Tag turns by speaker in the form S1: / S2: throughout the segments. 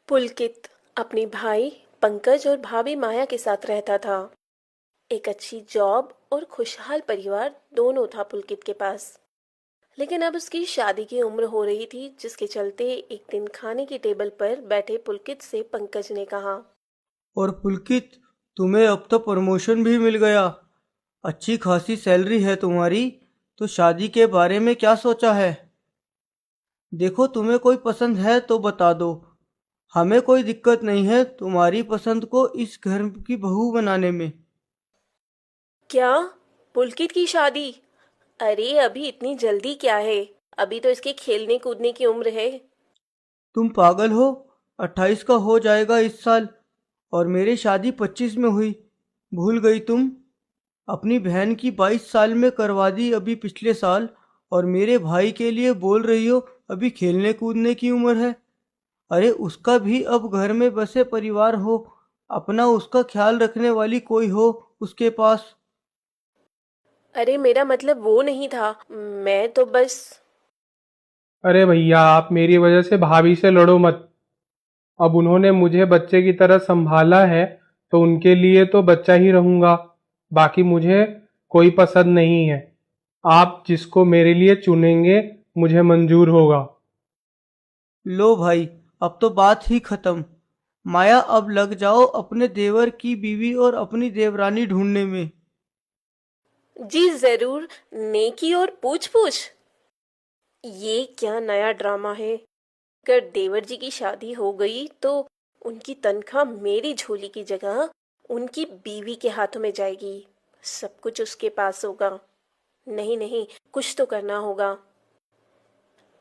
S1: पुलकित अपने भाई पंकज और भाभी माया के साथ रहता था। एक अच्छी जॉब और खुशहाल परिवार दोनों था पुलकित के पास। लेकिन अब उसकी शादी की उम्र हो रही थी, जिसके चलते एक दिन खाने की टेबल पर बैठे पुलकित से पंकज ने कहा।
S2: और पुलकित, तुम्हें अब तो प्रमोशन भी मिल गया। अच्छी खासी सैलरी है तुम्हारी। तो शादी के बारे में क्या सोचा है? देखो, तुम्हें कोई पसंद है तो बता दो। हमें कोई दिक्कत नहीं है तुम्हारी पसंद को इस घर की बहू बनाने में।
S1: क्या? पुलकित की शादी? अरे अभी इतनी जल्दी क्या है? अभी तो इसके खेलने कूदने की उम्र है।
S2: तुम पागल हो? 28 का हो जाएगा इस साल। और मेरी शादी 25 में हुई। भूल गई तुम? अपनी बहन की 22 साल में करवा दी अभी पिछले साल। और मेरे भाई के लिए बोल रही हो अभी खेलने कूदने की उम्र है। अरे उसका भी अब घर में बसे परिवार हो। अपना उसका ख्याल रखने वाली कोई हो उसके पास।
S1: अरे मेरा मतलब वो नहीं था। मैं तो बस।
S3: अरे भैया, आप मेरी वजह से भाभी से लड़ो मत। अब उन्होंने मुझे बच्चे की तरह संभाला है, तो उनके लिए तो बच्चा ही रहूंगा। बाकी मुझे कोई पसंद नहीं है। आप जिसको मेरे लिए चुनेंगे मुझे मंजूर होगा।
S2: लो भाई, अब तो बात ही खत्म। माया, अब लग जाओ अपने देवर की बीवी और अपनी देवरानी ढूंढने में।
S1: जी जरूर। नेकी और पूछ पूछ। ये क्या नया ड्रामा है? अगर देवर जी की शादी हो गई तो उनकी तनख्वाह मेरी झोली की जगह उनकी बीवी के हाथों में जाएगी। सब कुछ उसके पास होगा। नहीं नहीं, कुछ तो करना होगा।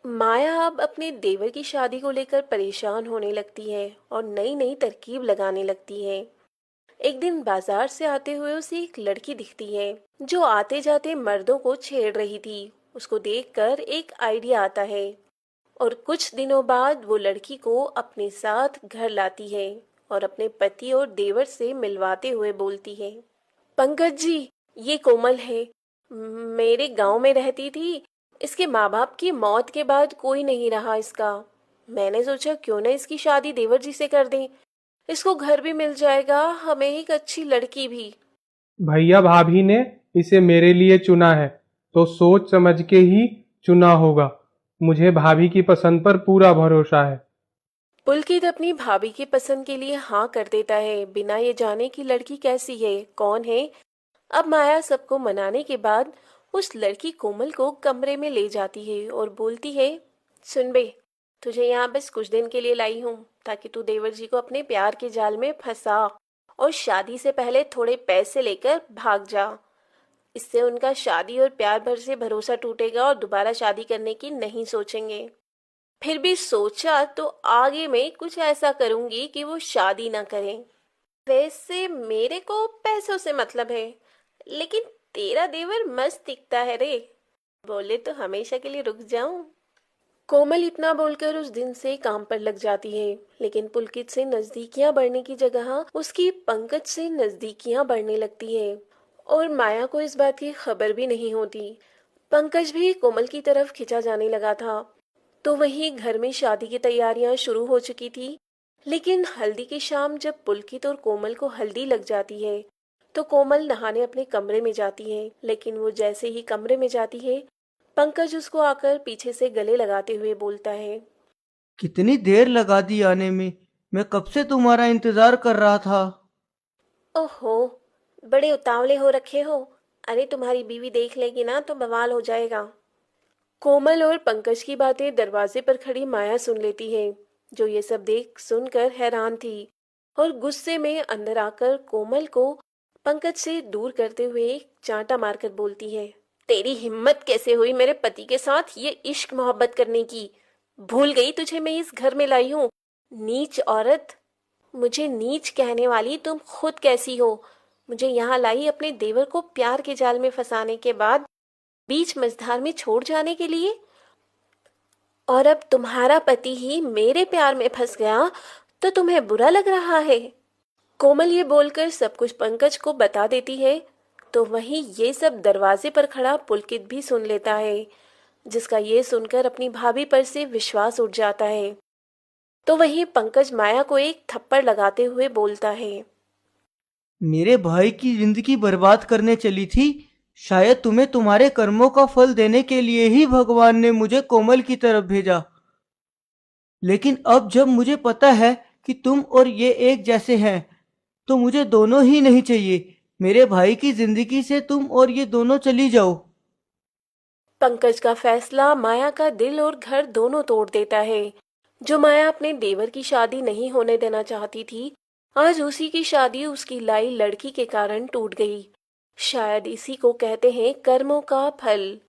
S1: माया अब अपने देवर की शादी को लेकर परेशान होने लगती है और नई नई तरकीब लगाने लगती है। एक दिन बाजार से आते हुए उसे एक लड़की दिखती है जो आते जाते मर्दों को छेड़ रही थी। उसको देखकर एक आइडिया आता है और कुछ दिनों बाद वो लड़की को अपने साथ घर लाती है और अपने पति और देवर से मिलवाते हुए बोलती है। पंकज जी, ये कोमल है। मेरे गांव में रहती थी। इसके माँ बाप की मौत के बाद कोई नहीं रहा इसका। मैंने सोचा क्यों ना इसकी शादी देवर जी से कर दें। इसको घर भी मिल जाएगा, हमें एक अच्छी लड़की भी।
S3: भैया, भाभी ने इसे मेरे लिए चुना है, तो सोच समझ के ही चुना होगा। मुझे भाभी की पसंद पर पूरा भरोसा है।
S1: पुलकित अपनी भाभी की पसंद के लिए हाँ कर देता है, बिना ये जाने कि लड़की कैसी है, कौन है। अब माया सबको मनाने के बाद उस लड़की कोमल को कमरे में ले जाती है और बोलती है। सुन बे, तुझे यहाँ बस कुछ दिन के लिए लाई हूँ ताकि तू देवर जी को अपने प्यार के जाल में फंसा और शादी से पहले थोड़े पैसे लेकर भाग जा। इससे उनका शादी और प्यार भर से भरोसा टूटेगा और दोबारा शादी करने की नहीं सोचेंगे। फिर भी सोचा तो आगे में कुछ ऐसा करूंगी कि वो शादी ना करें। वैसे मेरे को पैसों से मतलब है, लेकिन तेरा देवर मस्त दिखता है रे। बोले तो हमेशा के लिए रुक जाऊं। कोमल इतना बोलकर उस दिन से काम पर लग जाती है। लेकिन पुलकित से नजदीकियां बढ़ने की जगह उसकी पंकज से नजदीकियां बढ़ने लगती है और माया को इस बात की खबर भी नहीं होती। पंकज भी कोमल की तरफ खिंचा जाने लगा था। तो वहीं घर में शादी की तैयारियां शुरू हो चुकी थी। लेकिन हल्दी की शाम जब पुलकित और कोमल को हल्दी लग जाती है तो कोमल नहाने अपने कमरे में जाती है। लेकिन वो जैसे ही कमरे में जाती है, पंकज उसको आकर पीछे से गले लगाते हुए बोलता है।
S2: कितनी देर लगा दी आने में। मैं कब से तुम्हारा इंतजार कर रहा था।
S1: ओहो, बड़े उतावले हो रखे हो। अरे तुम्हारी बीवी देख लेगी ना तो बवाल हो जाएगा। कोमल और पंकज की बातें दरवाजे पर खड़ी माया सुन लेती है, जो ये सब देख सुनकर हैरान थी और गुस्से में अंदर आकर कोमल को पंकज से दूर करते हुए एक चांटा मारकर बोलती है। तेरी हिम्मत कैसे हुई मेरे पति के साथ ये इश्क मोहब्बत करने की? भूल गई तुझे मैं इस घर में लाई हूँ? नीच औरत! मुझे नीच कहने वाली तुम खुद कैसी हो? मुझे यहाँ लाई अपने देवर को प्यार के जाल में फंसाने के बाद बीच मझधार में छोड़ जाने के लिए। और अब तुम्हारा पति ही मेरे प्यार में फंस गया तो तुम्हें बुरा लग रहा है? कोमल ये बोलकर सब कुछ पंकज को बता देती है। तो वहीं ये सब दरवाजे पर खड़ा पुलकित भी सुन लेता है, जिसका ये सुनकर अपनी भाभी पर से विश्वास उठ जाता है। तो वहीं पंकज माया को एक थप्पड़ लगाते हुए बोलता है।
S2: मेरे भाई की जिंदगी बर्बाद करने चली थी। शायद तुम्हें तुम्हारे कर्मों का फल देने के लिए ही भगवान ने मुझे कोमल की तरफ भेजा। लेकिन अब जब मुझे पता है कि तुम और ये एक जैसे हैं, तो मुझे दोनों ही नहीं चाहिए। मेरे भाई की जिंदगी से तुम और ये दोनों चली जाओ।
S1: पंकज का फैसला माया का दिल और घर दोनों तोड़ देता है। जो माया अपने देवर की शादी नहीं होने देना चाहती थी, आज उसी की शादी उसकी लाई लड़की के कारण टूट गई। शायद इसी को कहते हैं कर्मों का फल।